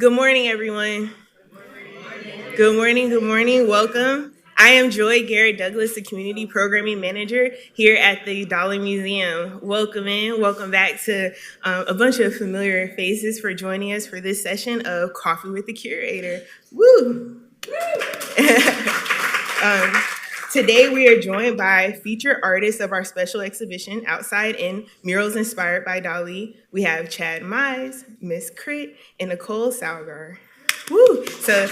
Good morning, everyone. Good morning, good morning. Welcome. I am Joy Garrett Douglas, the Community Programming Manager here at the Dalí Museum. Welcome in. Welcome back to a bunch of familiar faces for joining us for this session of Coffee with the Curator. Woo! Today we are joined by featured artists of our special exhibition outside in Murals Inspired by Dalí. We have Chad Mize, Miss Crit, and Nicole Salgar. Woo! So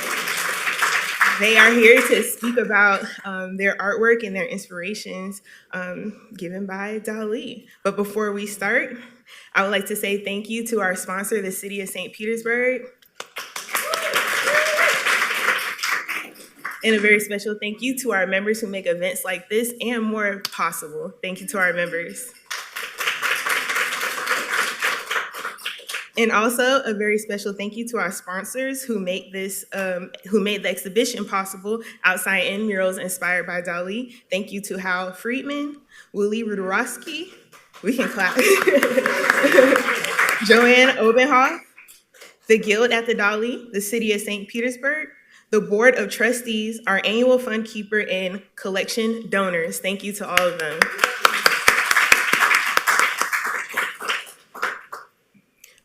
they are here to speak about their artwork and their inspirations given by Dalí. But before we start, I would like to say thank you to our sponsor, the City of St. Petersburg. And a very special thank you to our members who make events like this and more possible. Thank you to our members. And also a very special thank you to our sponsors who made the exhibition possible outside in Murals Inspired by Dalí. Thank you to Hal Friedman, Willie Rudorowski, we can clap, Joanne Obenhoff, the Guild at the Dalí, the City of St. Petersburg, the Board of Trustees, our annual fund keeper, and collection donors. Thank you to all of them.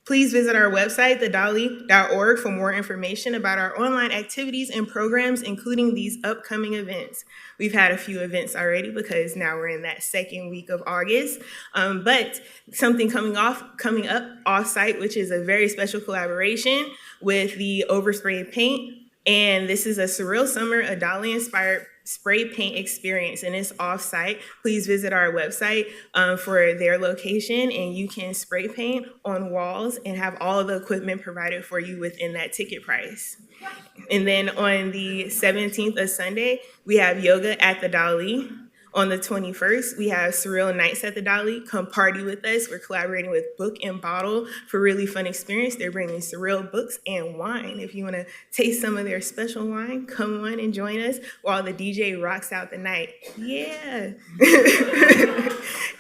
Please visit our website, thedali.org, for more information about our online activities and programs, including these upcoming events. We've had a few events already because now we're in that second week of August, but something coming up off-site, which is a very special collaboration with the Overspray Paint. And this is a Surreal Summer, a Dalí-inspired spray paint experience, and it's off-site. Please visit our website for their location, and you can spray paint on walls and have all of the equipment provided for you within that ticket price. And then on the 17th of Sunday, we have yoga at the Dalí. On the 21st, we have Surreal Nights at the Dalí. Come party with us. We're collaborating with Book and Bottle for a really fun experience. They're bringing surreal books and wine. If you want to taste some of their special wine, come on and join us while the DJ rocks out the night. Yeah.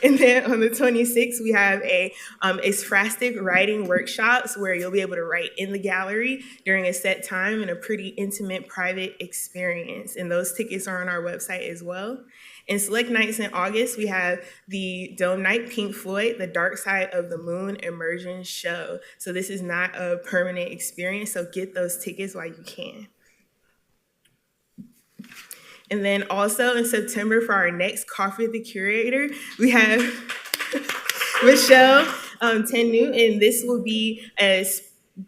And then on the 26th, we have a ekphrastic writing workshops where you'll be able to write in the gallery during a set time in a pretty intimate, private experience. And those tickets are on our website as well. In select nights in August, we have the Dome Night Pink Floyd, The Dark Side of the Moon Immersion Show. So this is not a permanent experience, so get those tickets while you can. And then also in September for our next Coffee with the Curator, we have Michelle Tenu, and this will be a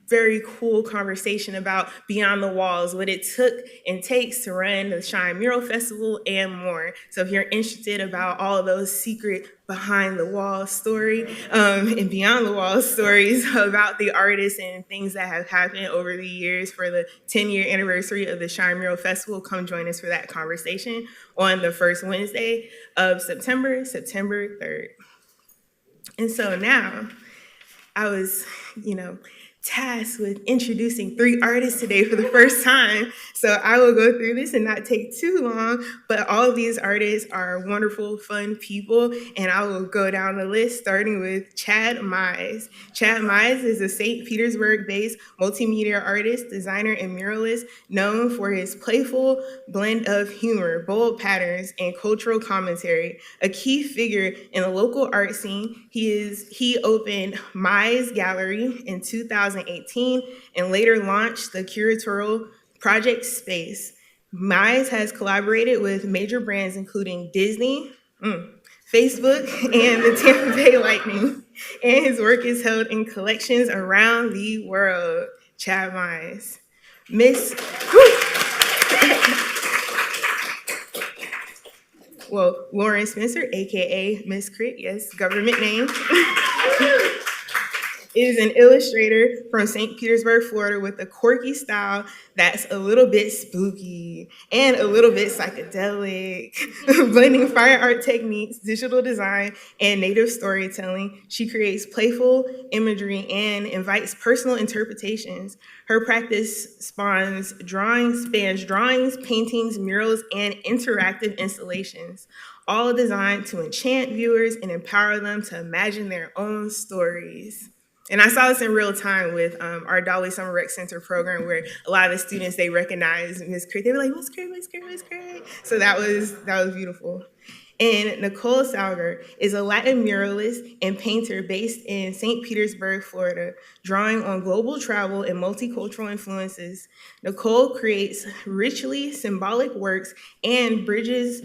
very cool conversation about Beyond the Walls, what it took and takes to run the Shine Mural Festival and more. So if you're interested about all of those secret behind the wall story and beyond the wall stories about the artists and things that have happened over the years for the 10-year anniversary of the Shine Mural Festival, come join us for that conversation on the first Wednesday of September 3rd. And so now I was, tasked with introducing 3 artists today for the first time. So I will go through this and not take too long, but all of these artists are wonderful, fun people, and I will go down the list starting with Chad Mize. Chad Mize is a St. Petersburg-based multimedia artist, designer, and muralist known for his playful blend of humor, bold patterns, and cultural commentary. A key figure in the local art scene, he opened Mize Gallery in 2018 and later launched the curatorial project Space. Mize has collaborated with major brands including Disney, Facebook, and the Tampa Bay Lightning, and his work is held in collections around the world. Chad Mize. Lauren Spencer, aka Miss Crit, yes, government name, is an illustrator from St. Petersburg, Florida, with a quirky style that's a little bit spooky and a little bit psychedelic. Blending fine art techniques, digital design, and native storytelling, she creates playful imagery and invites personal interpretations. Her practice spans drawings, paintings, murals, and interactive installations, all designed to enchant viewers and empower them to imagine their own stories. And I saw this in real time with our Dolly Summer Rec Center program, where a lot of the students, they recognize Miss Crit. They were like, Miss Crit, Miss Crit, Miss Crit. So that was beautiful. And Nicole Salgar is a Latin muralist and painter based in St. Petersburg, Florida, drawing on global travel and multicultural influences. Nicole creates richly symbolic works and bridges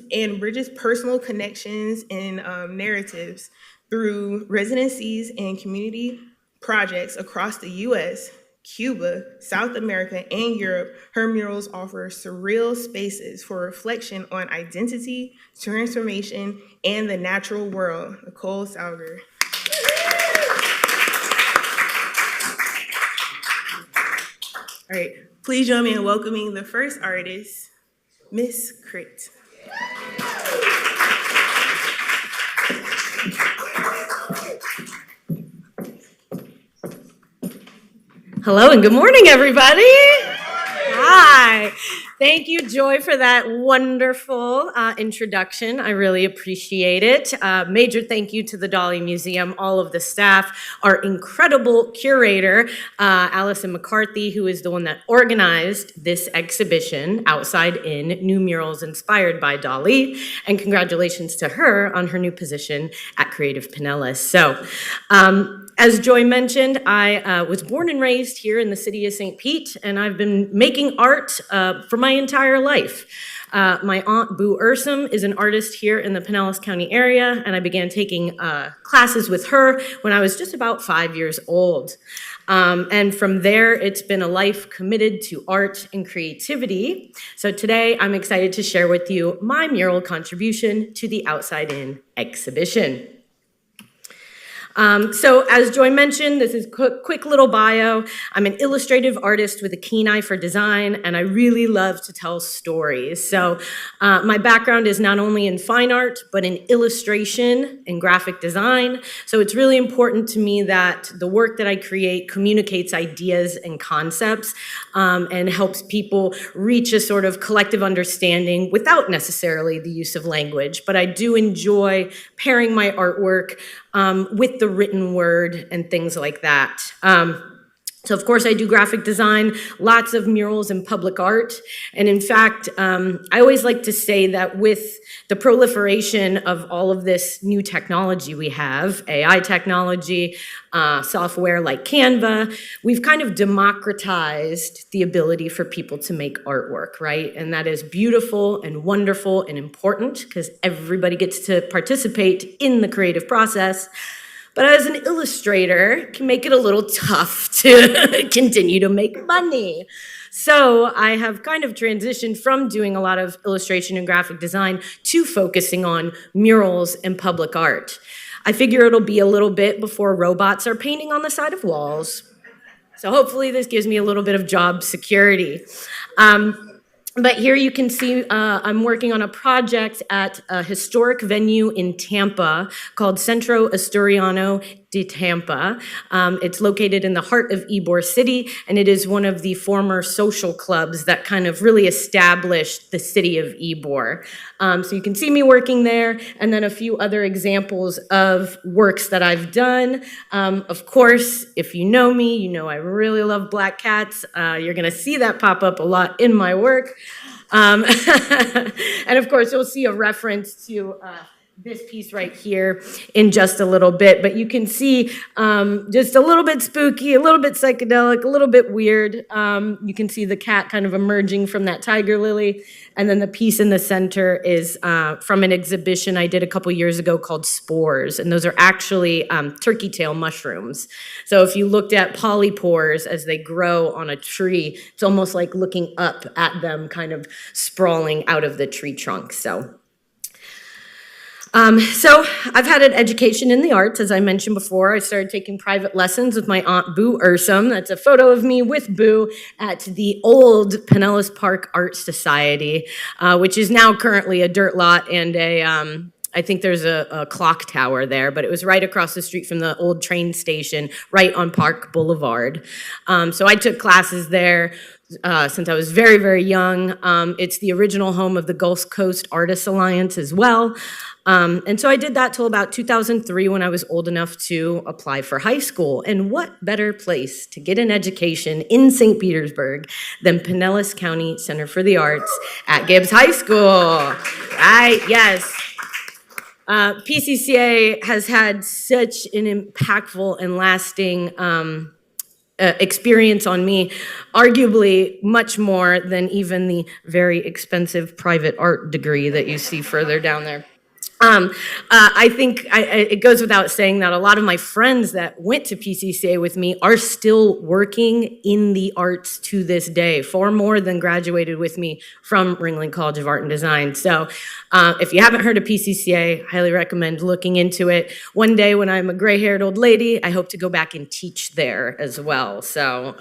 personal connections and narratives through residencies and community projects across the US, Cuba, South America, and Europe. Her murals offer surreal spaces for reflection on identity, transformation, and the natural world. Nicole Salgar. All right, please join me in welcoming the first artist, Miss Crit. Hello and good morning, everybody. Hi. Thank you, Joy, for that wonderful introduction. I really appreciate it. Major thank you to the Dalí Museum, all of the staff, our incredible curator, Allison McCarthy, who is the one that organized this exhibition, Outside In, New Murals Inspired by Dalí. And congratulations to her on her new position at Creative Pinellas. So, as Joy mentioned, I was born and raised here in the city of St. Pete, and I've been making art for my entire life. My aunt, Boo Ursum, is an artist here in the Pinellas County area, and I began taking classes with her when I was just about 5 years old. And from there, it's been a life committed to art and creativity. So today, I'm excited to share with you my mural contribution to the Outside In exhibition. So as Joy mentioned, this is quick little bio. I'm an illustrative artist with a keen eye for design, and I really love to tell stories. So my background is not only in fine art, but in illustration and graphic design. So it's really important to me that the work that I create communicates ideas and concepts and helps people reach a sort of collective understanding without necessarily the use of language. But I do enjoy pairing my artwork with the written word and things like that. So of course I do graphic design, lots of murals and public art. And in fact, I always like to say that with the proliferation of all of this new technology we have, AI technology, software like Canva, we've kind of democratized the ability for people to make artwork, right? And that is beautiful and wonderful and important because everybody gets to participate in the creative process. But as an illustrator, it can make it a little tough to continue to make money. So I have kind of transitioned from doing a lot of illustration and graphic design to focusing on murals and public art. I figure it'll be a little bit before robots are painting on the side of walls. So hopefully this gives me a little bit of job security. But here you can see I'm working on a project at a historic venue in Tampa called Centro Asturiano de Tampa. It's located in the heart of Ybor City, and it is one of the former social clubs that kind of really established the city of Ybor. So you can see me working there, and then a few other examples of works that I've done. Of course, if you know me, you know I really love black cats. You're gonna see that pop up a lot in my work. And of course, you'll see a reference to this piece right here in just a little bit, but you can see just a little bit spooky, a little bit psychedelic, a little bit weird. You can see the cat kind of emerging from that tiger lily, and then the piece in the center is from an exhibition I did a couple years ago called Spores, and those are actually turkey tail mushrooms. So if you looked at polypores as they grow on a tree, it's almost like looking up at them kind of sprawling out of the tree trunk. So I've had an education in the arts, as I mentioned before. I started taking private lessons with my aunt, Boo Ursum. That's a photo of me with Boo at the old Pinellas Park Art Society, which is now currently a dirt lot and I think there's a clock tower there, but it was right across the street from the old train station, right on Park Boulevard. So I took classes there since I was very, very young. It's the original home of the Gulf Coast Artists Alliance as well. And so I did that till about 2003 when I was old enough to apply for high school. And what better place to get an education in St. Petersburg than Pinellas County Center for the Arts at Gibbs High School, right? Yes. PCCA has had such an impactful and lasting experience on me, arguably much more than even the very expensive private art degree that you see further down there. I think it goes without saying that a lot of my friends that went to PCCA with me are still working in the arts to this day, far more than graduated with me from Ringling College of Art and Design. So if you haven't heard of PCCA, highly recommend looking into it. One day when I'm a gray-haired old lady, I hope to go back and teach there as well. So,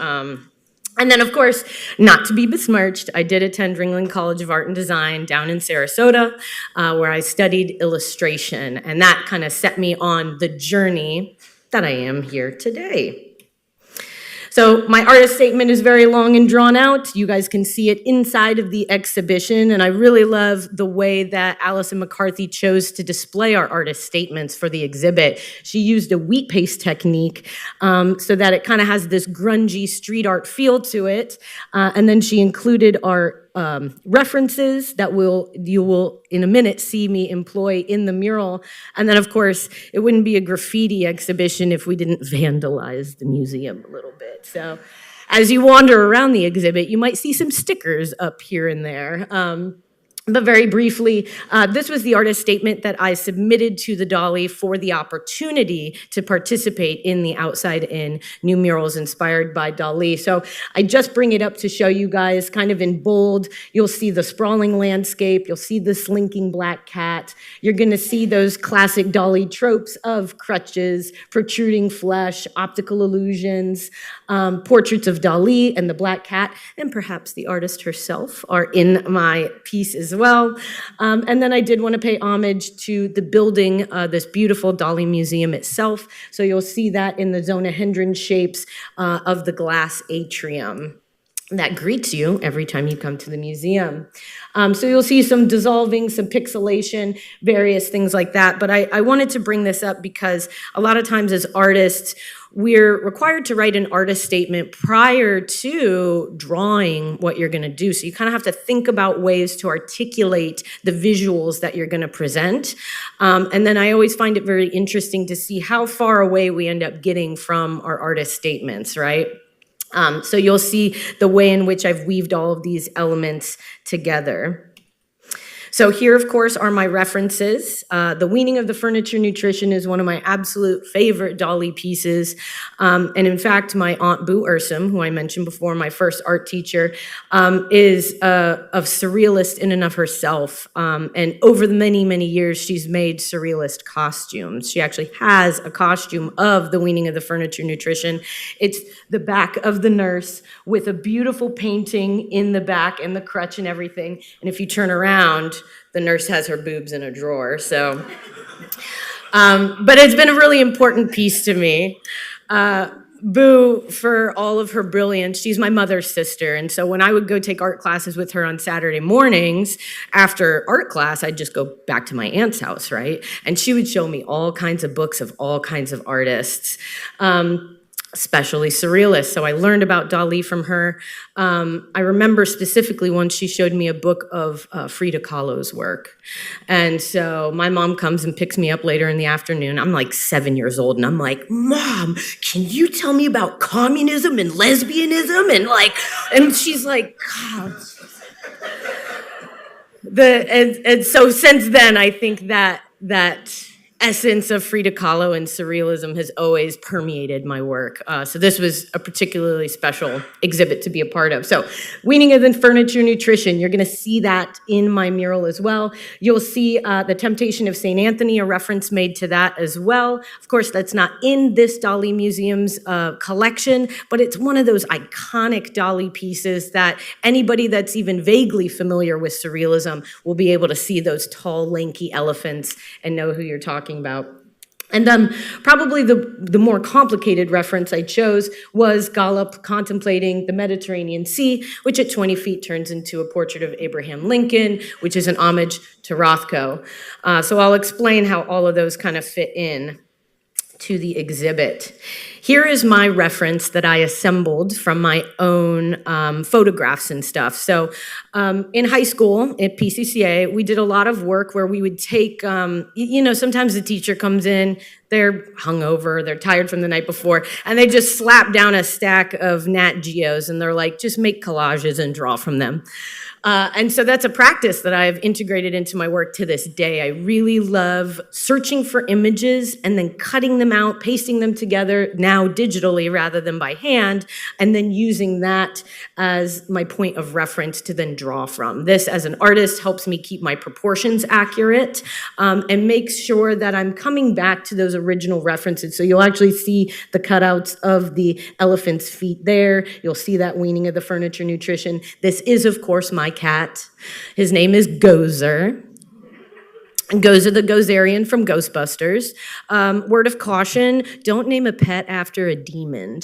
and then, of course, not to be besmirched, I did attend Ringling College of Art and Design down in Sarasota, where I studied illustration, and that kind of set me on the journey that I am here today. So my artist statement is very long and drawn out. You guys can see it inside of the exhibition, and I really love the way that Allison McCarthy chose to display our artist statements for the exhibit. She used a wheat paste technique so that it kind of has this grungy street art feel to it, and then she included our references that you will in a minute see me employ in the mural. And then, of course, it wouldn't be a graffiti exhibition if we didn't vandalize the museum a little bit. So as you wander around the exhibit, you might see some stickers up here and there. But very briefly, this was the artist statement that I submitted to the Dalí for the opportunity to participate in the Outside In New Murals Inspired by Dalí. So I just bring it up to show you guys kind of in bold. You'll see the sprawling landscape. You'll see the slinking black cat. You're going to see those classic Dalí tropes of crutches, protruding flesh, optical illusions, portraits of Dalí and the black cat, and perhaps the artist herself are in my piece as well. And then I did want to pay homage to the building, this beautiful Dalí museum itself. So you'll see that in the zonahedron shapes of the glass atrium that greets you every time you come to the museum. So you'll see some dissolving, some pixelation, various things like that. But I wanted to bring this up because a lot of times as artists, we're required to write an artist statement prior to drawing what you're going to do. So you kind of have to think about ways to articulate the visuals that you're going to present. And then I always find it very interesting to see how far away we end up getting from our artist statements, right? So you'll see the way in which I've weaved all of these elements together. So here, of course, are my references. The Weaning of the Furniture Nutrition is one of my absolute favorite Dalí pieces. And in fact, my Aunt Boo Ursum, who I mentioned before, my first art teacher, is a surrealist in and of herself. And over the many, many years, she's made surrealist costumes. She actually has a costume of the Weaning of the Furniture Nutrition. It's the back of the nurse with a beautiful painting in the back and the crutch and everything. And if you turn around, the nurse has her boobs in a drawer. So, but it's been a really important piece to me. Boo, for all of her brilliance, she's my mother's sister. And so when I would go take art classes with her on Saturday mornings, after art class, I'd just go back to my aunt's house, right? And she would show me all kinds of books of all kinds of artists. Especially surrealists. So I learned about Dalí from her. I remember specifically once she showed me a book of Frida Kahlo's work. And so my mom comes and picks me up later in the afternoon. I'm like 7 years old, and I'm like, Mom, can you tell me about communism and lesbianism? And she's like, God. And so since then, I think that essence of Frida Kahlo and surrealism has always permeated my work. So this was a particularly special exhibit to be a part of. So Weaning of the Furniture Nutrition, you're going to see that in my mural as well. You'll see the Temptation of St. Anthony, a reference made to that as well. Of course, that's not in this Dalí Museum's collection, but it's one of those iconic Dalí pieces that anybody that's even vaguely familiar with surrealism will be able to see those tall, lanky elephants and know who you're talking about. And probably the more complicated reference I chose was Gollop contemplating the Mediterranean Sea, which at 20 feet turns into a portrait of Abraham Lincoln, which is an homage to Rothko. So I'll explain how all of those kind of fit in to the exhibit. Here is my reference that I assembled from my own photographs and stuff. So in high school at PCCA, we did a lot of work where we would take, sometimes the teacher comes in, they're hungover, they're tired from the night before, and they just slap down a stack of Nat Geos and they're like, just make collages and draw from them. And so that's a practice that I've integrated into my work to this day. I really love searching for images and then cutting them out, pasting them together, now digitally rather than by hand, and then using that as my point of reference to then draw from. This, as an artist, helps me keep my proportions accurate and makes sure that I'm coming back to those original references. So you'll actually see the cutouts of the elephant's feet there. You'll see that weaning of the furniture nutrition. This is, of course, my cat. His name is Gozer. Gozer the Gozerian from Ghostbusters. Word of caution, don't name a pet after a demon.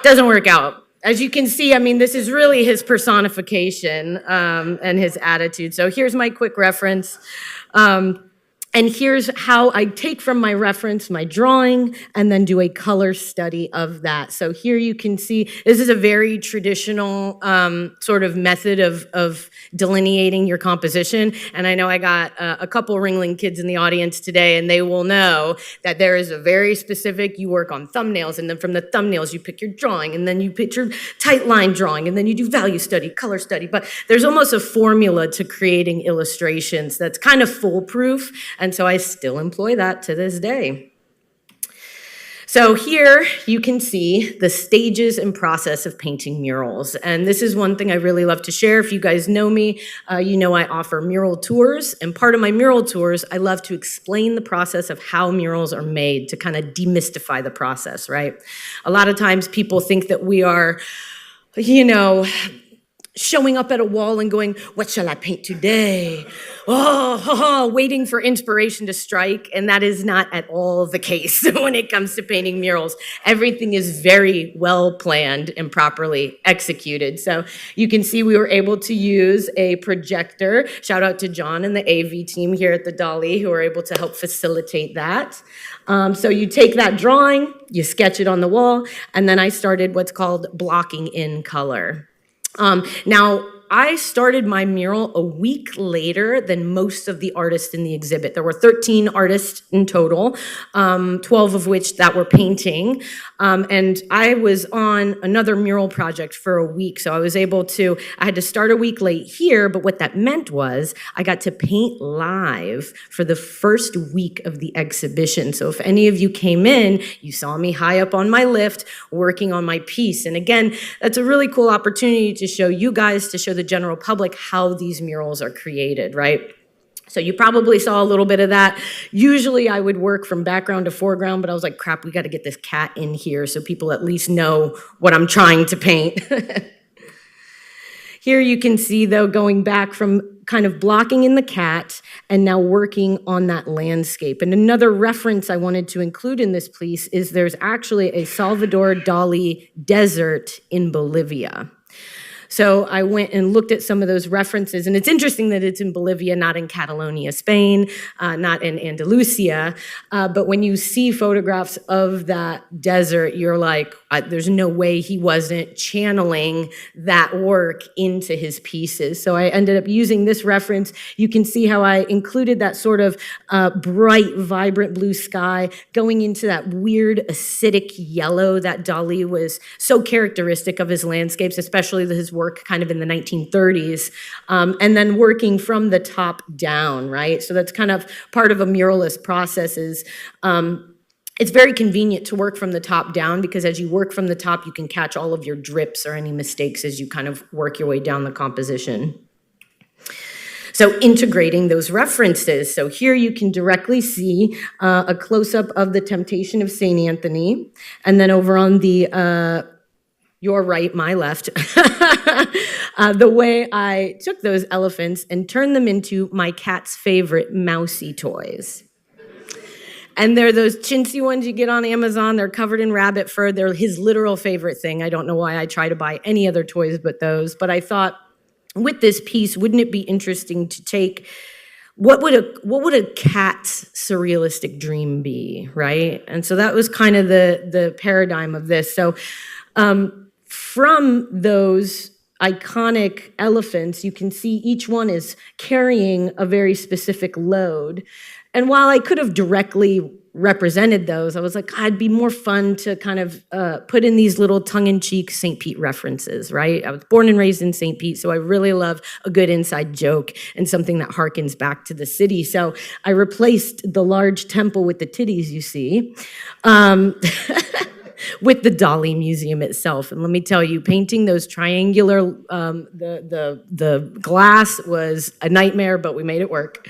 Doesn't work out. As you can see, I mean, this is really his personification and his attitude. So here's my quick reference. And here's how I take from my reference my drawing and then do a color study of that. So here you can see, this is a very traditional sort of method of delineating your composition. And I know I got a couple Ringling kids in the audience today, and they will know that there is a very specific, you work on thumbnails, and then from the thumbnails you pick your drawing, and then you pick your tight line drawing, and then you do value study, color study. But there's almost a formula to creating illustrations that's kind of foolproof. And so I still employ that to this day. So here you can see the stages and process of painting murals. And this is one thing I really love to share. If you guys know me, you know I offer mural tours. And part of my mural tours, I love to explain the process of how murals are made to kind of demystify the process, right? A lot of times people think that we are, showing up at a wall and going, what shall I paint today? Waiting for inspiration to strike. And that is not at all the case when it comes to painting murals. Everything is very well planned and properly executed. So you can see we were able to use a projector. Shout out to John and the AV team here at the Dalí who were able to help facilitate that. So you take that drawing, you sketch it on the wall, and then I started what's called blocking in color. Now, I started my mural a week later than most of the artists in the exhibit. There were 13 artists in total, 12 of which that were painting. And I was on another mural project for a week. So I had to start a week late here, but what that meant was I got to paint live for the first week of the exhibition. So if any of you came in, you saw me high up on my lift working on my piece. And again, that's a really cool opportunity to show you guys, to show the general public how these murals are created, right? So you probably saw a little bit of that. Usually I would work from background to foreground, but I was like, crap, we got to get this cat in here so people at least know what I'm trying to paint. Here you can see, though, going back from kind of blocking in the cat and now working on that landscape. And another reference I wanted to include in this piece is there's actually a Salvador Dalí desert in Bolivia. So I went and looked at some of those references, and it's interesting that it's in Bolivia, not in Catalonia, Spain, not in Andalusia, but when you see photographs of that desert, you're like, there's no way he wasn't channeling that work into his pieces. So I ended up using this reference. You can see how I included that sort of bright, vibrant blue sky going into that weird acidic yellow that Dalí was so characteristic of his landscapes, especially his work kind of in the 1930s, and then working from the top down, right? So that's kind of part of a muralist process is it's very convenient to work from the top down because as you work from the top, you can catch all of your drips or any mistakes as you kind of work your way down the composition. So integrating those references. So here you can directly see a close-up of the Temptation of St. Anthony. And then over on the your right, my left, the way I took those elephants and turned them into my cat's favorite mousy toys. And they're those chintzy ones you get on Amazon. They're covered in rabbit fur. They're his literal favorite thing. I don't know why I try to buy any other toys but those. But I thought, with this piece, wouldn't it be interesting to take what would a cat's surrealistic dream be, right? And so that was kind of the paradigm of this. So from those iconic elephants, you can see each one is carrying a very specific load. And while I could have directly represented those, I was like, God, it'd be more fun to kind of put in these little tongue-in-cheek St. Pete references, right? I was born and raised in St. Pete, so I really love a good inside joke and something that harkens back to the city. So I replaced the large temple with the titties you see with the Dalí Museum itself. And let me tell you, painting those triangular, the glass was a nightmare, but we made it work.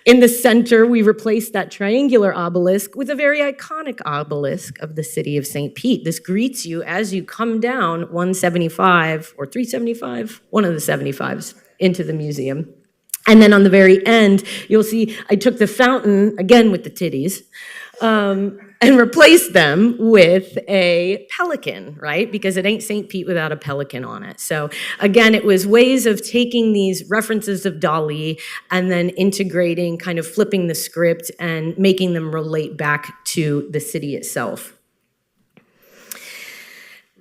In the center, we replaced that triangular obelisk with a very iconic obelisk of the city of St. Pete. This greets you as you come down 175 or 375, one of the 75s, into the museum. And then on the very end, you'll see I took the fountain, again with the titties, and replaced them with a pelican, right? Because it ain't St. Pete without a pelican on it. So again, it was ways of taking these references of Dalí and then integrating, kind of flipping the script and making them relate back to the city itself.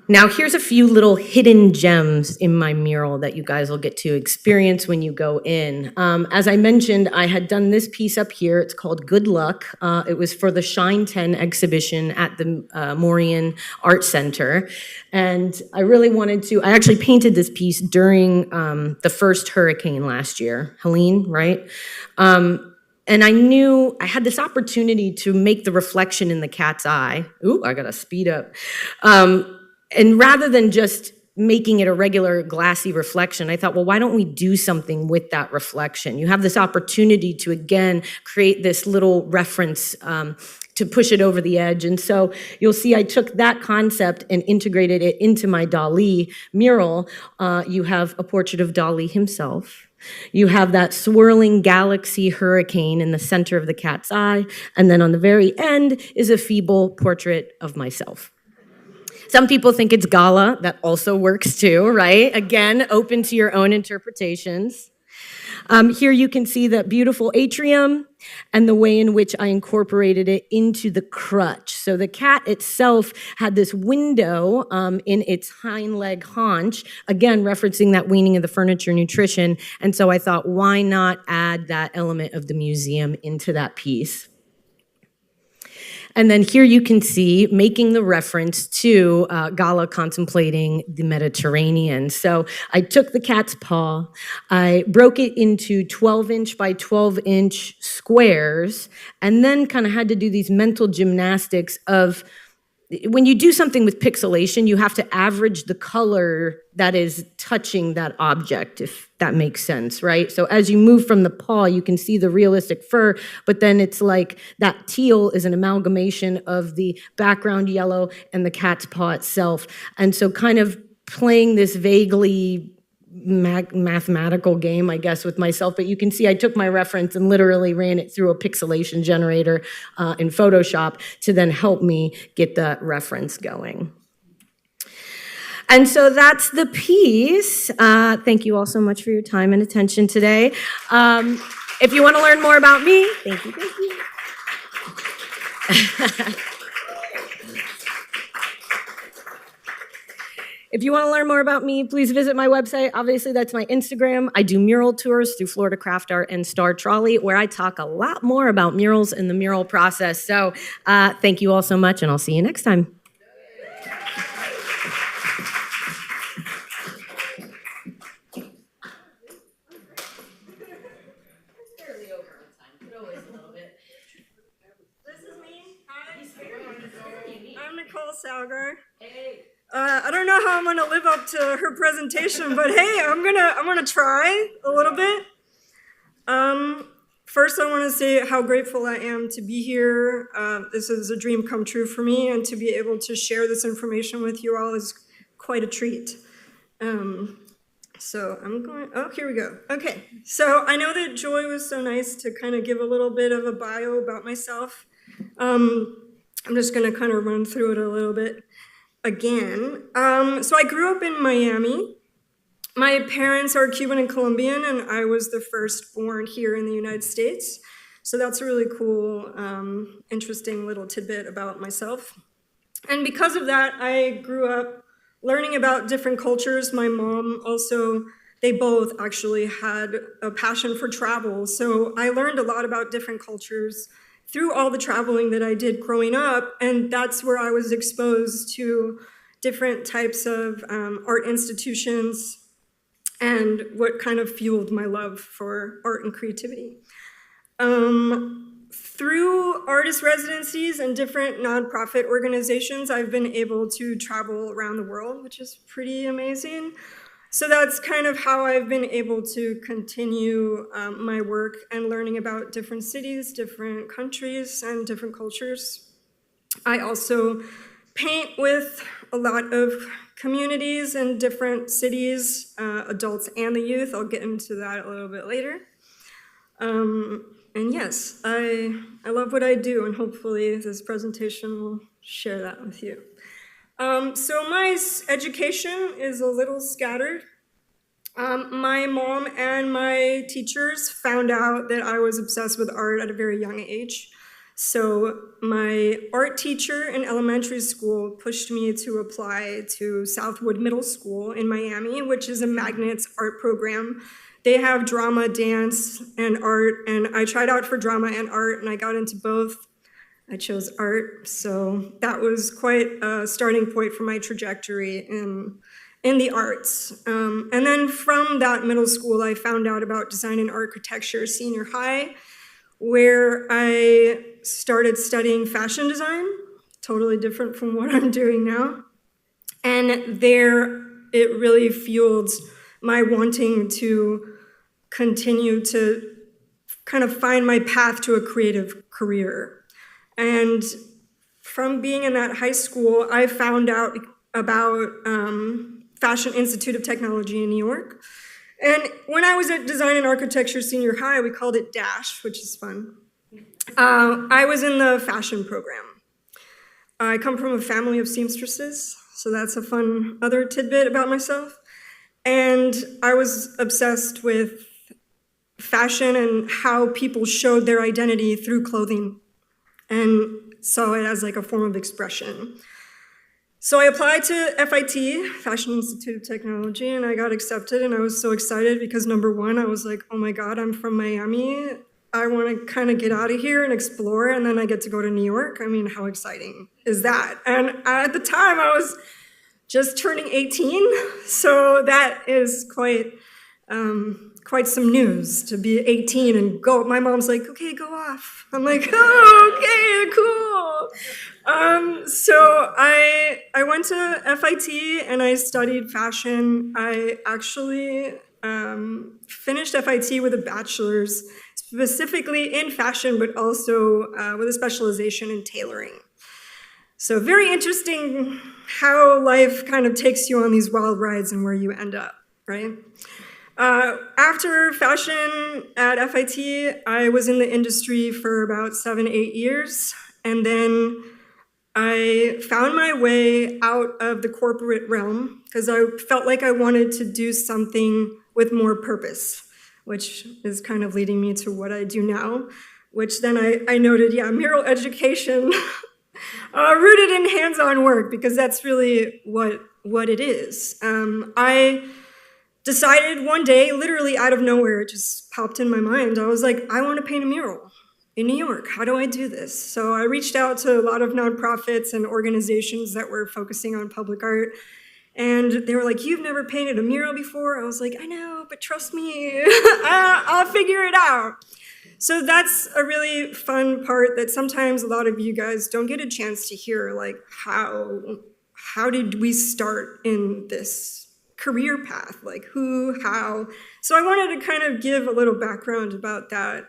Now, here's a few little hidden gems in my mural that you guys will get to experience when you go in. As I mentioned, I had done this piece up here. It's called Good Luck. It was for the Shine 10 exhibition at the Morian Art Center. And I really wanted to, I actually painted this piece during the first hurricane last year, Helene, right? And I knew I had this opportunity to make the reflection in the cat's eye. Ooh, I gotta speed up. And rather than just making it a regular glassy reflection, I thought, well, why don't we do something with that reflection? You have this opportunity to, again, create this little reference to push it over the edge. And so you'll see I took that concept and integrated it into my Dalí mural. You have a portrait of Dalí himself. You have that swirling galaxy hurricane in the center of the cat's eye. And then on the very end is a feeble portrait of myself. Some people think it's Gala. That also works too, right? Again, open to your own interpretations. Here you can see that beautiful atrium and the way in which I incorporated it into the crutch. So the cat itself had this window in its hind leg haunch, again, referencing that weaning of the furniture nutrition. And so I thought, why not add that element of the museum into that piece? And then here you can see making the reference to Gala contemplating the Mediterranean. So I took the cat's paw, I broke it into 12-inch by 12-inch squares, and then kind of had to do these mental gymnastics of, when you do something with pixelation, you have to average the color that is touching that object, if that makes sense, right? So as you move from the paw, you can see the realistic fur, but then it's like that teal is an amalgamation of the background yellow and the cat's paw itself. And so kind of playing this vaguely mathematical game, I guess, with myself, but you can see I took my reference and literally ran it through a pixelation generator in Photoshop to then help me get that reference going. And so that's the piece. Thank you all so much for your time and attention today. If you want to learn more about me, thank you. If you want to learn more about me, please visit my website. Obviously, that's my Instagram. I do mural tours through Florida Craft Art and Star Trolley, where I talk a lot more about murals and the mural process. So thank you all so much, and I'll see you next time. This is me. Hi. I'm Nicole Salgar. Hey. I don't know how I'm gonna live up to her presentation, but hey, I'm gonna try a little bit. First, I want to say how grateful I am to be here. This is a dream come true for me, and to be able to share this information with you all is quite a treat. So I'm going, oh, here we go. Okay, so I know that Joy was so nice to kind of give a little bit of a bio about myself. I'm just going to kind of run through it a little bit again. So I grew up in Miami. My parents are Cuban and Colombian, and I was the first born here in the United States. So that's a really cool, interesting little tidbit about myself. And because of that, I grew up learning about different cultures. My mom also, they both actually had a passion for travel. So I learned a lot about different cultures through all the traveling that I did growing up. And that's where I was exposed to different types of art institutions and what kind of fueled my love for art and creativity. Through artist residencies and different nonprofit organizations, I've been able to travel around the world, which is pretty amazing. So that's kind of how I've been able to continue my work and learning about different cities, different countries, and different cultures. I also paint with a lot of communities in different cities, adults and the youth. I'll get into that a little bit later. And yes, I love what I do, and hopefully this presentation will share that with you. So my education is a little scattered. My mom and my teachers found out that I was obsessed with art at a very young age. So my art teacher in elementary school pushed me to apply to Southwood Middle School in Miami, which is a magnets art program. They have drama, dance, and art, and I tried out for drama and art, and I got into both. I chose art, so that was quite a starting point for my trajectory in the arts. And then from that middle school, I found out about design and architecture senior high, where I started studying fashion design, totally different from what I'm doing now. And there, it really fueled my wanting to continue to kind of find my path to a creative career. And from being in that high school, I found out about Fashion Institute of Technology in New York. And when I was at Design and Architecture Senior High, we called it DASH, which is fun. I was in the fashion program. I come from a family of seamstresses, so that's a fun other tidbit about myself. And I was obsessed with fashion and how people showed their identity through clothing and saw it as like a form of expression. So I applied to FIT, Fashion Institute of Technology, and I got accepted, and I was so excited because number one, I was like, oh my God, I'm from Miami. I want to kind of get out of here and explore, and then I get to go to New York. I mean, how exciting is that? And at the time, I was just turning 18, so that is quite some news to be 18 and go. My mom's like, okay, go off. I'm like, oh, okay, cool. So I went to FIT and I studied fashion. I actually finished FIT with a bachelor's, specifically in fashion, but also with a specialization in tailoring. So very interesting how life kind of takes you on these wild rides and where you end up, right? After fashion at FIT, I was in the industry for about 7-8 years, and then I found my way out of the corporate realm because I felt like I wanted to do something with more purpose, which is kind of leading me to what I do now, which then I noted, yeah, mural education, rooted in hands-on work, because that's really what it is. I decided one day, literally out of nowhere, it just popped in my mind. I was like, I want to paint a mural in New York. How do I do this? So I reached out to a lot of nonprofits and organizations that were focusing on public art. And they were like, you've never painted a mural before? I was like, I know, but trust me, I'll figure it out. So that's a really fun part that sometimes a lot of you guys don't get a chance to hear, like how did we start in this career path, like who, how. So I wanted to kind of give a little background about that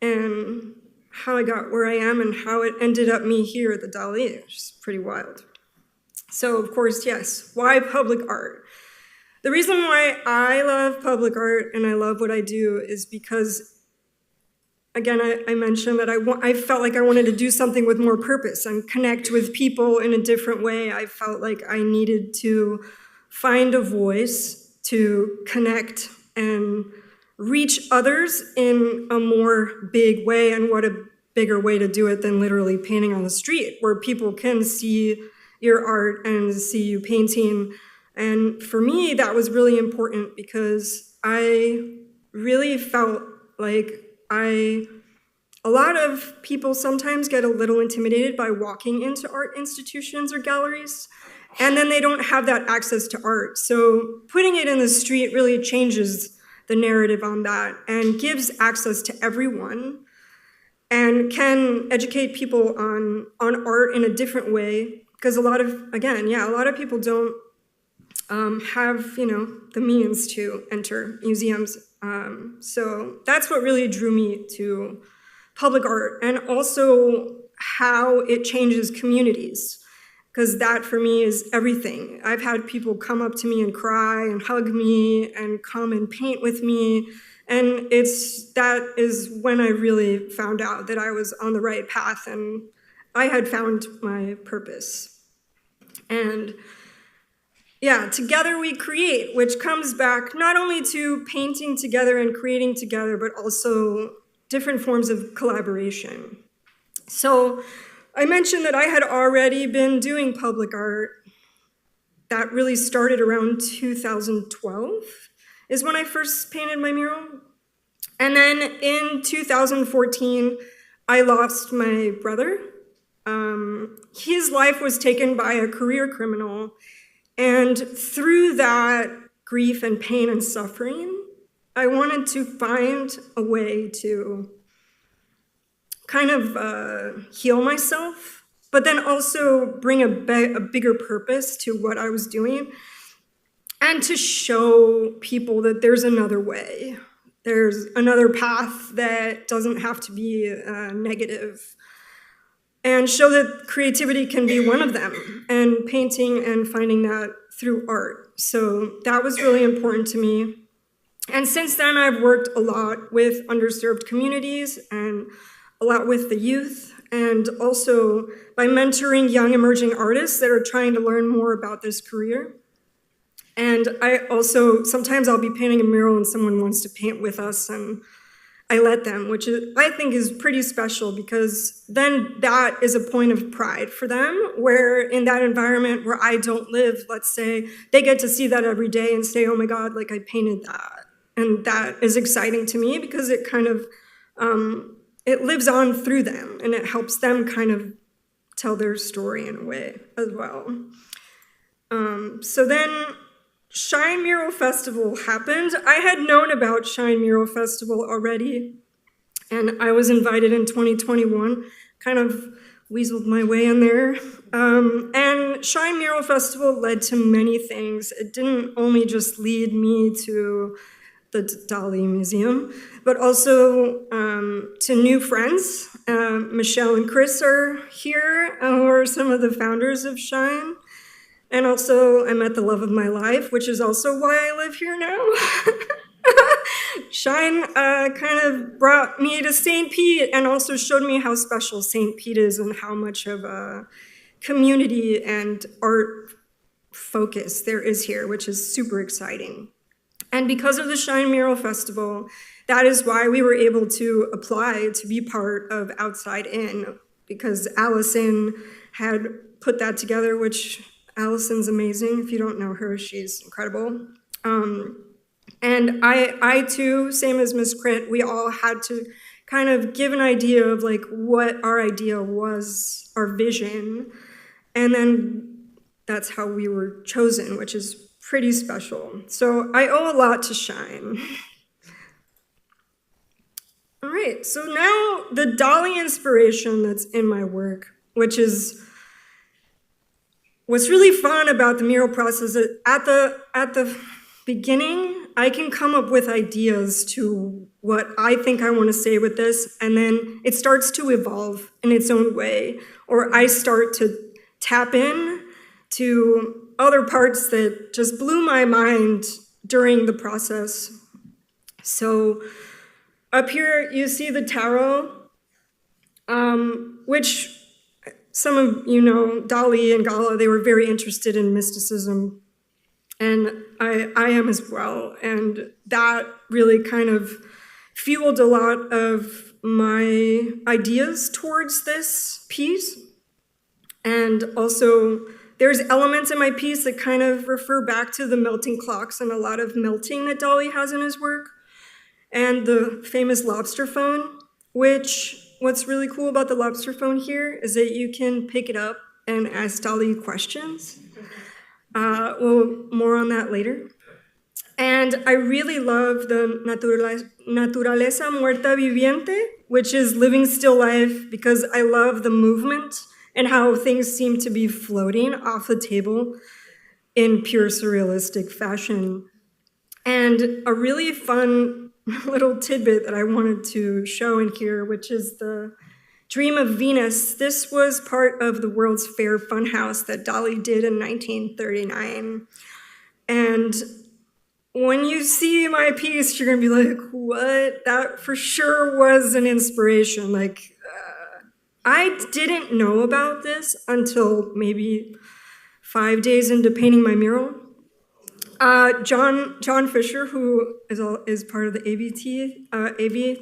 and how I got where I am and how it ended up me here at the Dalí, which is pretty wild. So of course, yes, why public art? The reason why I love public art and I love what I do is because again, I mentioned that I felt like I wanted to do something with more purpose and connect with people in a different way. I felt like I needed to find a voice to connect and reach others in a more big way, and what a bigger way to do it than literally painting on the street, where people can see your art and see you painting. And for me, that was really important because I really felt like a lot of people sometimes get a little intimidated by walking into art institutions or galleries, and then they don't have that access to art. So putting it in the street really changes the narrative on that and gives access to everyone and can educate people on art in a different way. Because a lot of people don't have, the means to enter museums. So that's what really drew me to public art, and also how it changes communities, because that for me is everything. I've had people come up to me and cry and hug me and come and paint with me, and that is when I really found out that I was on the right path and I had found my purpose. And yeah, together we create, which comes back not only to painting together and creating together, but also different forms of collaboration. So I mentioned that I had already been doing public art. That really started around 2012 is when I first painted my mural. And then in 2014, I lost my brother. His life was taken by a career criminal. And through that grief and pain and suffering, I wanted to find a way to kind of heal myself, but then also bring a bigger purpose to what I was doing, and to show people that there's another way. There's another path that doesn't have to be negative, and show that creativity can be one of them, and painting and finding that through art. So that was really important to me. And since then, I've worked a lot with underserved communities and a lot with the youth, and also by mentoring young emerging artists that are trying to learn more about this career. And sometimes I'll be painting a mural and someone wants to paint with us, and I let them, which I think is pretty special, because then that is a point of pride for them, where in that environment where I don't live, let's say, they get to see that every day and say, oh my God, like I painted that. And that is exciting to me, because it kind of, it lives on through them, and it helps them kind of tell their story in a way as well. So then Shine Mural Festival happened. I had known about Shine Mural Festival already, and I was invited in 2021, kind of weaseled my way in there. And Shine Mural Festival led to many things. It didn't only just lead me to the Dalí Museum, but also to new friends. Michelle and Chris are here, who are some of the founders of Shine. And also, I met the love of my life, which is also why I live here now. Shine kind of brought me to St. Pete, and also showed me how special St. Pete is, and how much of a community and art focus there is here, which is super exciting. And because of the Shine Mural Festival, that is why we were able to apply to be part of Outside In, because Allison had put that together, which Allison's amazing. If you don't know her, she's incredible. And I too, same as Miss Crit, we all had to kind of give an idea of like what our idea was, our vision, and then that's how we were chosen, which is pretty special. So I owe a lot to Shine. All right, so now the Dalí inspiration that's in my work, which is what's really fun about the mural process. At the beginning, I can come up with ideas to what I think I want to say with this, and then it starts to evolve in its own way, or I start to tap in to other parts that just blew my mind during the process. So Up here, you see the tarot, which some of you know, Dalí and Gala, they were very interested in mysticism. And I am as well. And that really kind of fueled a lot of my ideas towards this piece. And also, there's elements in my piece that kind of refer back to the melting clocks and a lot of melting that Dalí has in his work. And the famous lobster phone, which what's really cool about the lobster phone here is that you can pick it up and ask Dalí questions. Well, more on that later. And I really love the naturaleza muerta viviente, which is living still life, because I love the movement and how things seem to be floating off the table in pure surrealistic fashion. And a really fun little tidbit that I wanted to show in here, which is the Dream of Venus. This was part of the World's Fair Funhouse that Dalí did in 1939. And when you see my piece, you're gonna be like, what? That for sure was an inspiration. Like, I didn't know about this until maybe 5 days into painting my mural. John Fisher, who is part of the AV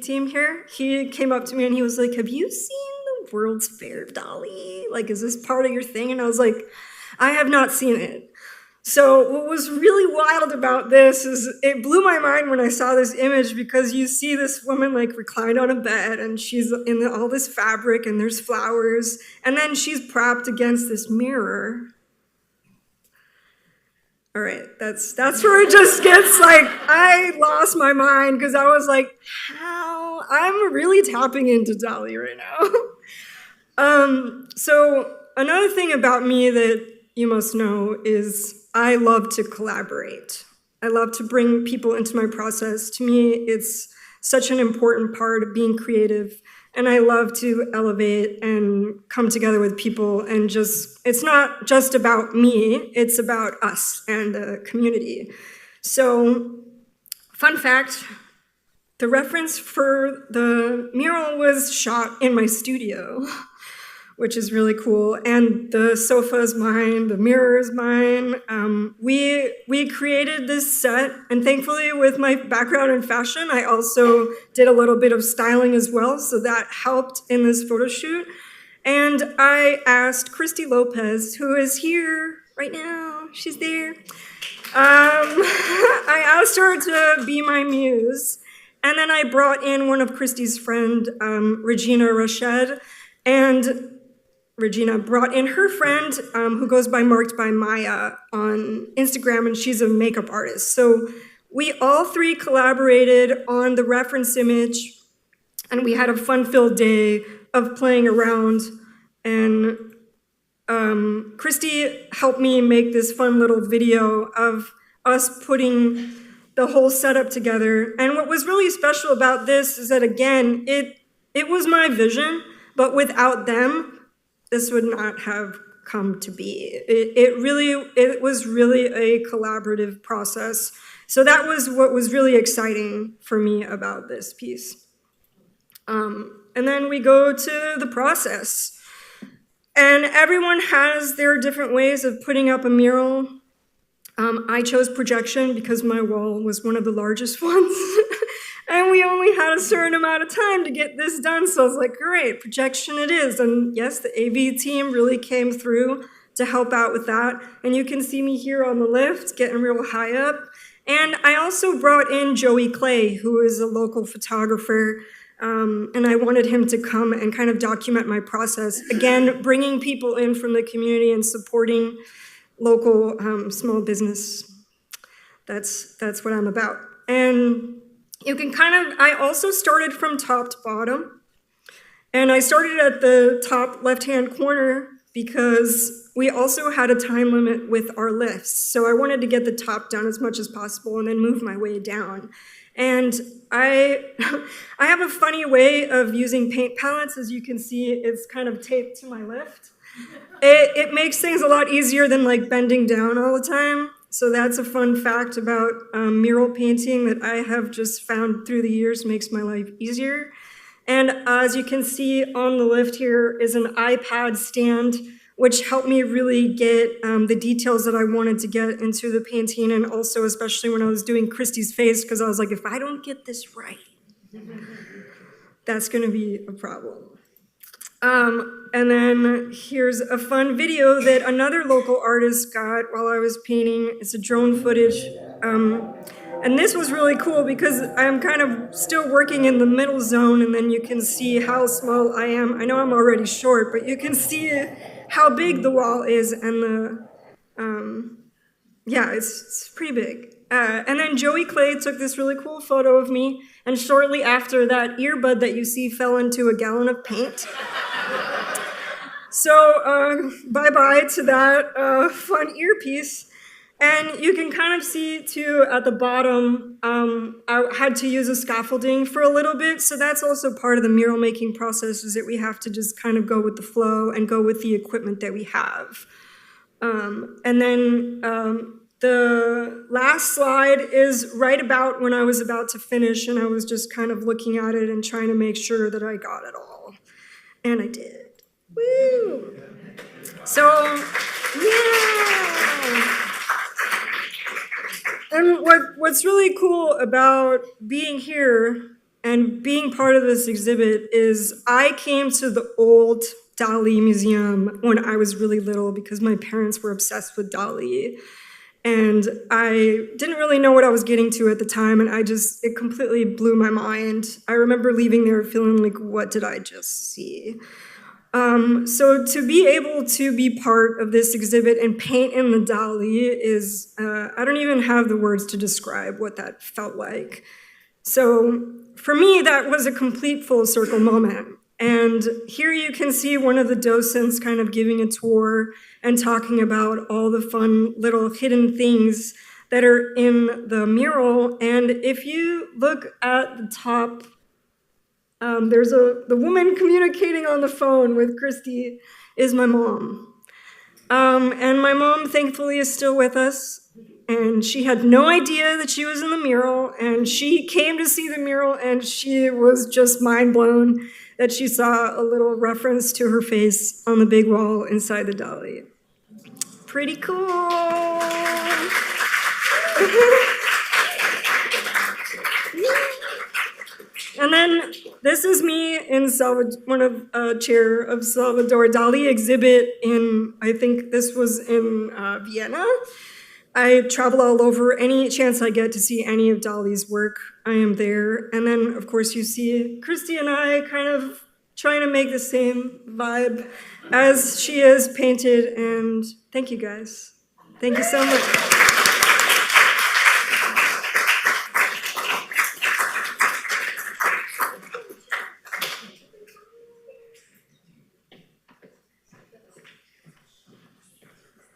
team here, he came up to me and he was like, have you seen the World's Fair, Dalí? Like, is this part of your thing? And I was like, I have not seen it. So what was really wild about this is it blew my mind when I saw this image, because you see this woman like reclined on a bed and she's in all this fabric and there's flowers, and then she's propped against this mirror. All right, that's where it just gets like, I lost my mind because I was like, how? I'm really tapping into Dalí right now. So another thing about me that you must know is I love to collaborate. I love to bring people into my process. To me, it's such an important part of being creative. And I love to elevate and come together with people and just, it's not just about me, it's about us and the community. So, fun fact, the reference for the mural was shot in my studio, which is really cool. And the sofa is mine, the mirror is mine. We created this set, and thankfully with my background in fashion, I also did a little bit of styling as well, so that helped in this photo shoot. And I asked Christy Lopez, who is here right now, she's there. I asked her to be my muse, and then I brought in one of Christy's friend, Regina Rached, and Regina brought in her friend who goes by Marked by Maya on Instagram, and she's a makeup artist. So we all three collaborated on the reference image, and we had a fun-filled day of playing around. And Christy helped me make this fun little video of us putting the whole setup together. And what was really special about this is that, again, it was my vision, but without them, this would not have come to be. It was really a collaborative process. So that was what was really exciting for me about this piece. And then we go to the process. And everyone has their different ways of putting up a mural. I chose projection because my wall was one of the largest ones. And we only had a certain amount of time to get this done. So I was like, great, projection it is. And yes, the AV team really came through to help out with that. And you can see me here on the lift, getting real high up. And I also brought in Joey Clay, who is a local photographer. And I wanted him to come and kind of document my process. Again, bringing people in from the community and supporting local small business. That's what I'm about. And you can I also started from top to bottom. And I started at the top left-hand corner because we also had a time limit with our lifts. So I wanted to get the top done as much as possible and then move my way down. And I have a funny way of using paint palettes. As you can see, it's kind of taped to my lift. It makes things a lot easier than like bending down all the time. So that's a fun fact about mural painting that I have just found through the years makes my life easier. And as you can see on the left here is an iPad stand, which helped me really get the details that I wanted to get into the painting, and also especially when I was doing Christy's face, because I was like, if I don't get this right, that's gonna be a problem. And then here's a fun video that another local artist got while I was painting. It's a drone footage. And this was really cool because I'm kind of still working in the middle zone, and then you can see how small I am. I know I'm already short, but you can see how big the wall is, and yeah, it's pretty big. And then Joey Clay took this really cool photo of me, and shortly after that earbud that you see fell into a gallon of paint. So bye-bye to that fun earpiece. And you can kind of see too at the bottom, I had to use a scaffolding for a little bit. So that's also part of the mural making process, is that we have to just kind of go with the flow and go with the equipment that we have. And then the last slide is right about when I was about to finish, and I was just kind of looking at it and trying to make sure that I got it all. And I did. Woo! So, yeah! And what's really cool about being here and being part of this exhibit is I came to the old Dalí Museum when I was really little because my parents were obsessed with Dalí. And I didn't really know what I was getting to at the time, and it completely blew my mind. I remember leaving there feeling like, what did I just see? So to be able to be part of this exhibit and paint in the Dalí is, I don't even have the words to describe what that felt like. So for me, that was a complete full circle moment. And here you can see one of the docents kind of giving a tour and talking about all the fun little hidden things that are in the mural. And if you look at the top, there's the woman communicating on the phone with Christy is my mom. And my mom, thankfully, is still with us. And she had no idea that she was in the mural. And she came to see the mural, and she was just mind blown that she saw a little reference to her face on the big wall inside the Dalí. Pretty cool. And then this is me in a chair of Salvador Dalí exhibit in, I think this was in Vienna. I travel all over. Any chance I get to see any of Dalí's work, I am there. And then, of course, you see Christy and I kind of trying to make the same vibe as she has painted. And thank you, guys. Thank you so much.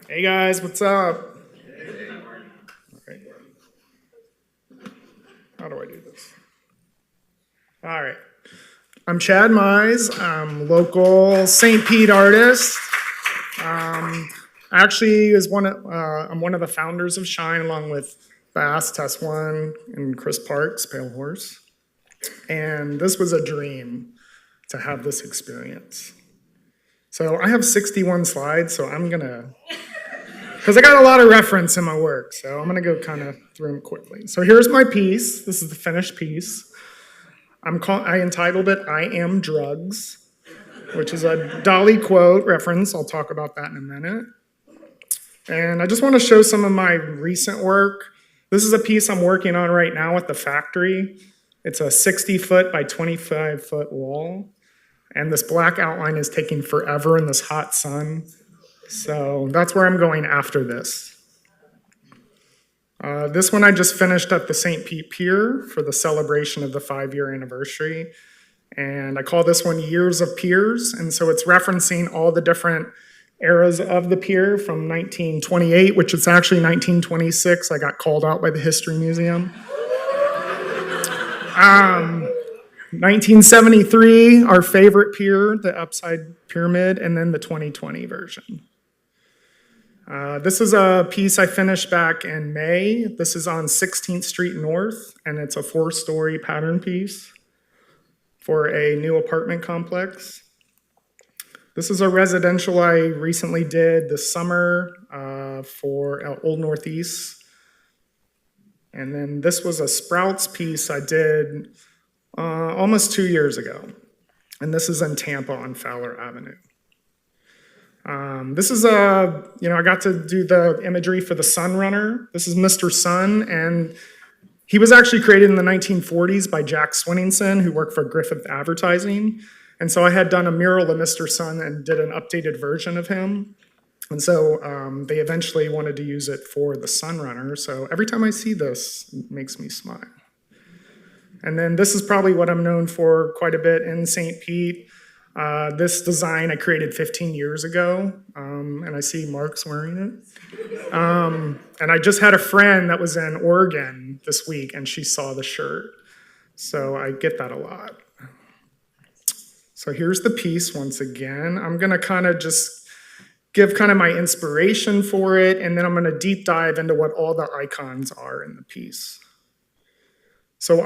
Hey guys, what's up? All right. How do I do this? All right. I'm Chad Mize. I'm local St. Pete artist. Actually, I'm one of the founders of Shine, along with Bass, Test One, and Chris Parks, Pale Horse. And this was a dream to have this experience. So I have 61 slides, so I'm gonna, because I got a lot of reference in my work, so I'm gonna go kind of through them quickly. So here's my piece. This is the finished piece. I entitled it, "I Am Drugs," which is a Dalí quote reference. I'll talk about that in a minute. And I just want to show some of my recent work. This is a piece I'm working on right now at the factory. It's a 60-foot by 25-foot wall. And this black outline is taking forever in this hot sun. So that's where I'm going after this. This one I just finished at the St. Pete Pier for the celebration of the 5-year anniversary. And I call this one Years of Piers. And so it's referencing all the different eras of the pier from 1928, which is actually 1926. I got called out by the History Museum. 1973, our favorite pier, the Upside Pyramid, and then the 2020 version. This is a piece I finished back in May. This is on 16th Street North, and it's a 4-story pattern piece for a new apartment complex. This is a residential I recently did this summer for Old Northeast. And then this was a Sprouts piece I did almost 2 years ago. And this is in Tampa on Fowler Avenue. This is I got to do the imagery for the Sun Runner. This is Mr. Sun, and he was actually created in the 1940s by Jack Swinningson, who worked for Griffith Advertising. And so I had done a mural of Mr. Sun and did an updated version of him. And so they eventually wanted to use it for the Sun Runner. So every time I see this, it makes me smile. And then this is probably what I'm known for quite a bit in St. Pete. This design I created 15 years ago, and I see Mark's wearing it. And I just had a friend that was in Oregon this week, and she saw the shirt. So I get that a lot. So here's the piece once again. I'm going to kind of just give kind of my inspiration for it, and then I'm going to deep dive into what all the icons are in the piece. So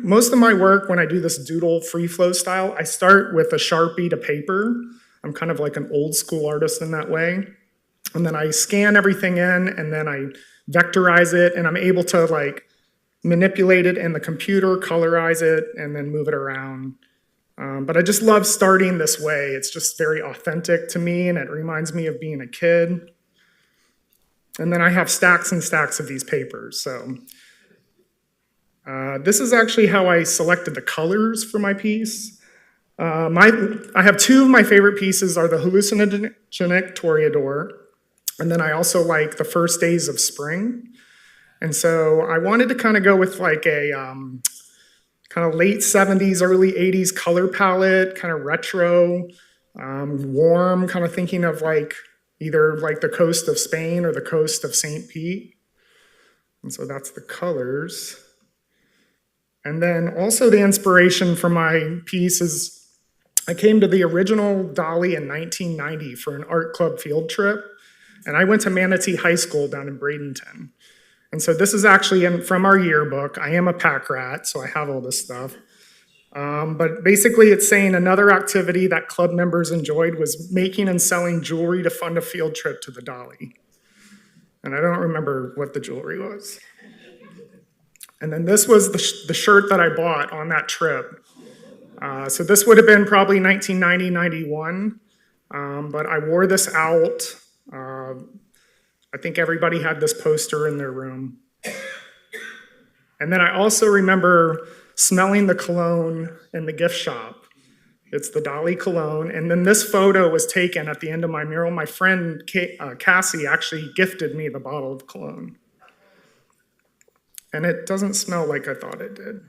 most of my work, when I do this doodle free flow style, I start with a Sharpie to paper. I'm kind of like an old school artist in that way. And then I scan everything in, and then I vectorize it, and I'm able to like manipulate it in the computer, colorize it, and then move it around. But I just love starting this way. It's just very authentic to me, and it reminds me of being a kid. And then I have stacks and stacks of these papers. So this is actually how I selected the colors for my piece. I have two of my favorite pieces are the hallucinogenic Toreador, and then I also like the First Days of Spring. And so I wanted to kind of go with like a kind of late 70s, early 80s color palette, kind of retro, warm, kind of thinking of like either like the coast of Spain or the coast of St. Pete. And so that's the colors. And then also the inspiration for my piece is I came to the original Dalí in 1990 for an art club field trip. And I went to Manatee High School down in Bradenton. And so this is actually from our yearbook. I am a pack rat, so I have all this stuff. But basically it's saying another activity that club members enjoyed was making and selling jewelry to fund a field trip to the Dalí. And I don't remember what the jewelry was. And then this was the shirt that I bought on that trip. So this would have been probably 1990, 91. But I wore this out. I think everybody had this poster in their room. And then I also remember smelling the cologne in the gift shop. It's the Dalí cologne. And then this photo was taken at the end of my mural. My friend Cassie actually gifted me the bottle of cologne. And it doesn't smell like I thought it did.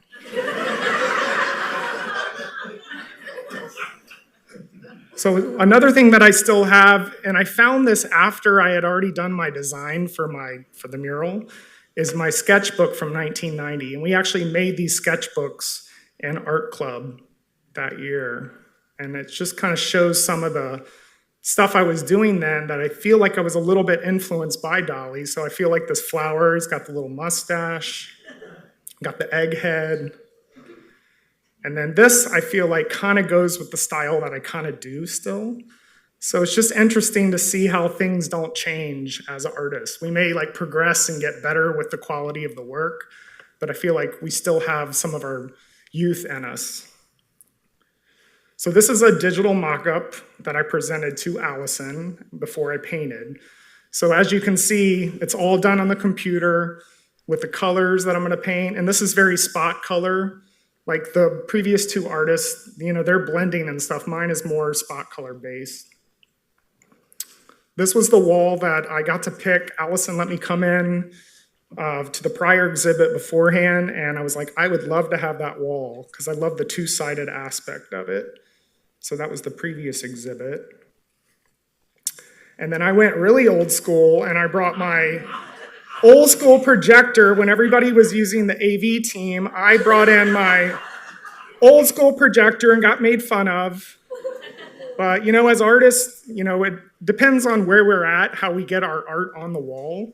So another thing that I still have, and I found this after I had already done my design for the mural, is my sketchbook from 1990. And we actually made these sketchbooks in art club that year. And it just kind of shows some of the stuff I was doing then that I feel like I was a little bit influenced by Dalí. So I feel like this flower, he's got the little mustache, got the egg head. And then this, I feel like, kind of goes with the style that I kind of do still. So it's just interesting to see how things don't change as artists. We may like progress and get better with the quality of the work, but I feel like we still have some of our youth in us. So this is a digital mock-up that I presented to Allison before I painted. So as you can see, it's all done on the computer with the colors that I'm gonna paint. And this is very spot color. Like the previous two artists, they're blending and stuff. Mine is more spot color based. This was the wall that I got to pick. Allison let me come in to the prior exhibit beforehand, and I was like, I would love to have that wall because I love the two-sided aspect of it. So that was the previous exhibit. And then I went really old school, and I brought my old school projector. When everybody was using the AV team, I brought in my old school projector and got made fun of. But, as artists, depends on where we're at, how we get our art on the wall.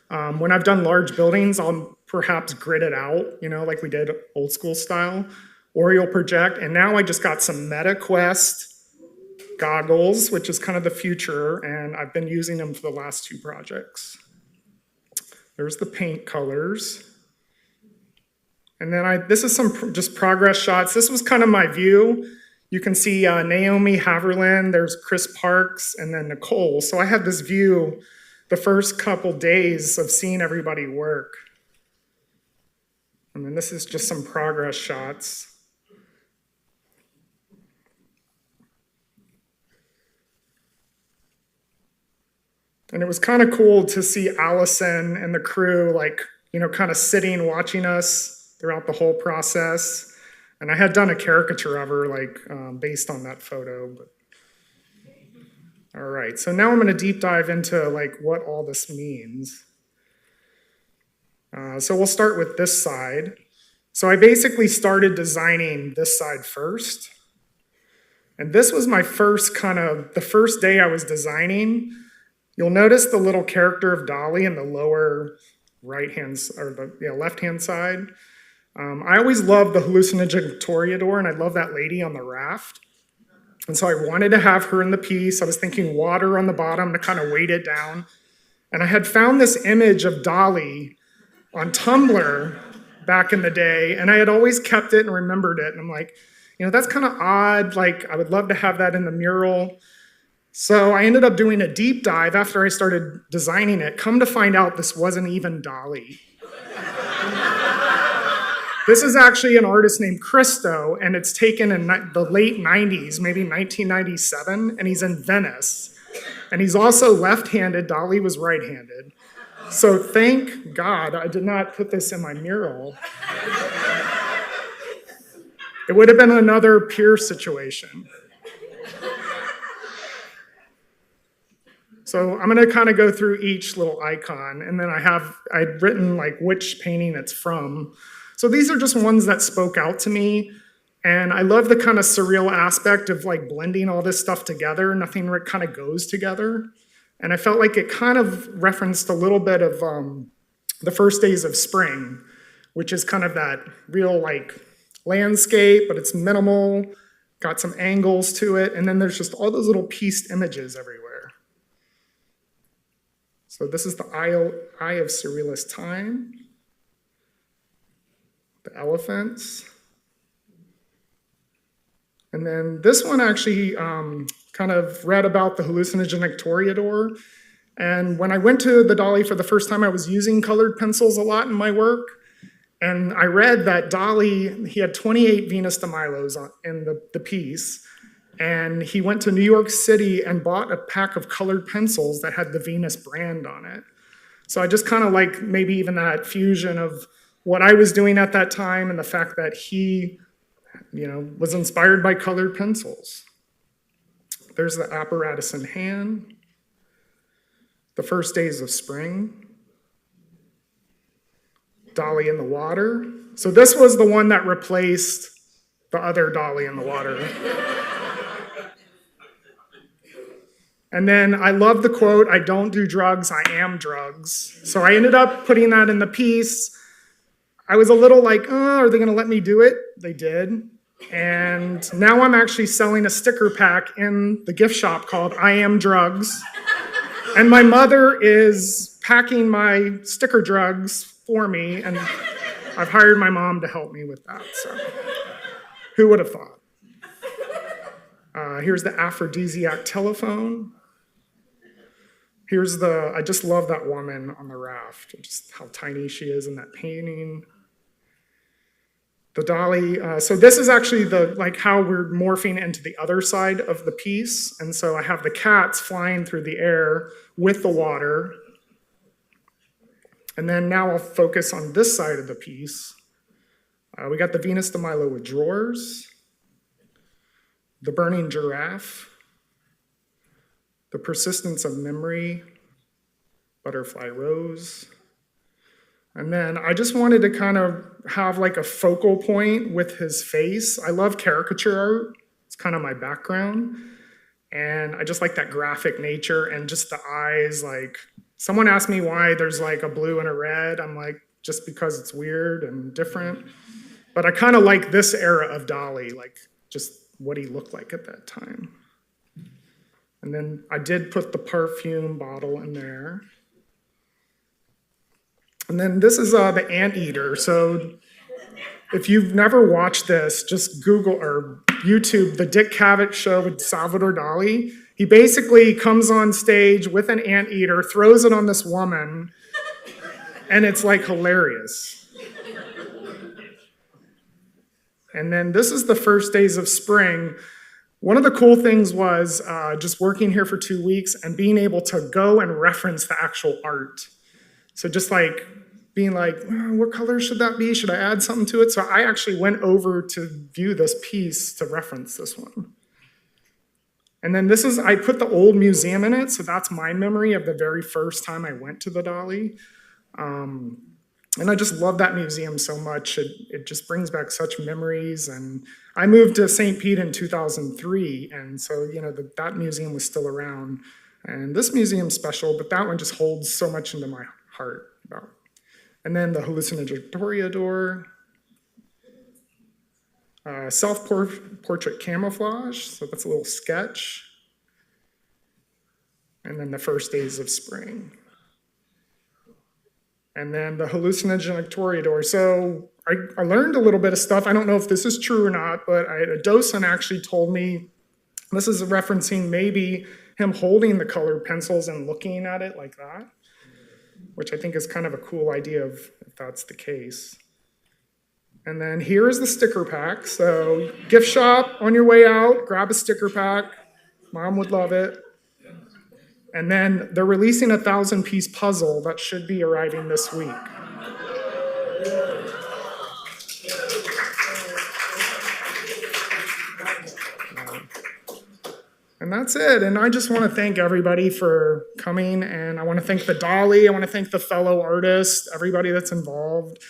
When I've done large buildings, I'll perhaps grid it out, like we did old school style, or you'll project. And now I just got some MetaQuest goggles, which is kind of the future, and I've been using them for the last 2 projects. There's the paint colors. And then this is some just progress shots. This was kind of my view. You can see Naomi Haverland, there's Chris Parks, and then Nicole. So I had this view the first couple days of seeing everybody work. And then this is just some progress shots. And it was kind of cool to see Allison and the crew, kind of sitting, watching us throughout the whole process. And I had done a caricature of her, based on that photo. But... All right, so now I'm going to deep dive into, what all this means. So we'll start with this side. So I basically started designing this side first. And this was my the first day I was designing. You'll notice the little character of Dalí in the lower left-hand side. I always loved the hallucinogen toreador, and I love that lady on the raft. And so I wanted to have her in the piece. I was thinking water on the bottom to kind of weight it down. And I had found this image of Dalí on Tumblr back in the day, and I had always kept it and remembered it. And I'm like, that's kind of odd. I would love to have that in the mural. So I ended up doing a deep dive after I started designing it. Come to find out, this wasn't even Dalí. This is actually an artist named Cristo, and it's taken in the late 90s, maybe 1997, and he's in Venice. And he's also left-handed. Dalí was right-handed. So thank God I did not put this in my mural. It would have been another peer situation. So I'm going to kind of go through each little icon, and then I'd written which painting it's from. So these are just ones that spoke out to me, and I love the kind of surreal aspect of blending all this stuff together. Nothing kind of goes together, and I felt like it kind of referenced a little bit of the first days of spring, which is kind of that real landscape, but it's minimal, got some angles to it, and then there's just all those little pieced images everywhere. So this is the Eye of Surrealist Time. The elephants. And then this one actually kind of read about the hallucinogenic toreador. And when I went to the Dalí for the first time, I was using colored pencils a lot in my work. And I read that Dalí, he had 28 Venus de Milos in the piece. And he went to New York City and bought a pack of colored pencils that had the Venus brand on it. So I just kind of maybe even that fusion of what I was doing at that time and the fact that he, was inspired by colored pencils. There's the apparatus in hand. The first days of spring. Dalí in the water. So this was the one that replaced the other Dalí in the water. And then I love the quote, "I don't do drugs, I am drugs." So I ended up putting that in the piece. I was a little are they going to let me do it? They did. And now I'm actually selling a sticker pack in the gift shop called I Am Drugs. And my mother is packing my sticker drugs for me, and I've hired my mom to help me with that. So who would have thought? Here's the aphrodisiac telephone. I just love that woman on the raft, just how tiny she is in that painting. The Dalí, so this is actually how we're morphing into the other side of the piece. And so I have the cats flying through the air with the water. And then now I'll focus on this side of the piece. We got the Venus de Milo with drawers, the burning giraffe, the persistence of memory, butterfly rose. And then I just wanted to kind of have a focal point with his face. I love caricature art. It's kind of my background. And I just like that graphic nature and just the eyes. Like, someone asked me why there's like a blue and a red. I'm like, just because it's weird and different. But I kind of like this era of Dalí, like just what he looked like at that time. And then I did put the perfume bottle in there. And then this is the anteater. So if you've never watched this, just Google or YouTube the Dick Cavett show with Salvador Dalí. He basically comes on stage with an anteater, throws it on this woman, and it's like hilarious. And then this is the first days of spring. One of the cool things was just working here for 2 weeks and being able to go and reference the actual art. So just like being like, oh, what color should that be? Should I add something to it? So I actually went over to view this piece to reference this one. And then this is, I put the old museum in it, so that's my memory of the very first time I went to the Dalí. And I just love that museum so much. It just brings back such memories. And I moved to St. Pete in 2003, and so that museum was still around. And this museum's special, but that one just holds so much into my heart. And then the hallucinatoria door, self-portrait camouflage, so that's a little sketch. And then the first days of spring. And then the hallucinogenic toreador. So I learned a little bit of stuff. I don't know if this is true or not, but a docent actually told me, this is referencing maybe him holding the colored pencils and looking at it like that, which I think is kind of a cool idea if that's the case. And then here is the sticker pack. So gift shop on your way out, grab a sticker pack. Mom would love it. And then they're releasing a 1,000-piece puzzle that should be arriving this week. And that's it. And I just want to thank everybody for coming. And I want to thank the Dalí. I want to thank the fellow artists, everybody that's involved.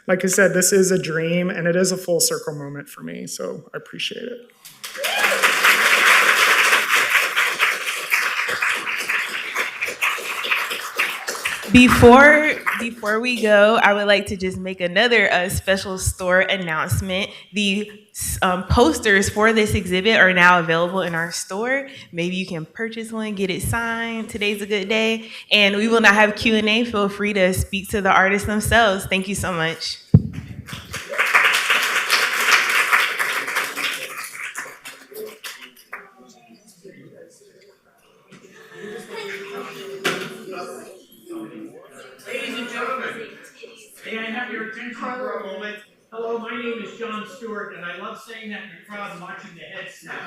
Like I said, this is a dream, and it is a full circle moment for me. So I appreciate it. Before we go, I would like to just make another special store announcement. The posters for this exhibit are now available in our store. Maybe you can purchase one, get it signed. Today's a good day. And we will now have Q&A. Feel free to speak to the artists themselves. Thank you so much. Ladies and gentlemen, may I have your attention for a moment? Hello, my name is John Stewart, and I love saying that in the crowd and watching the heads snap.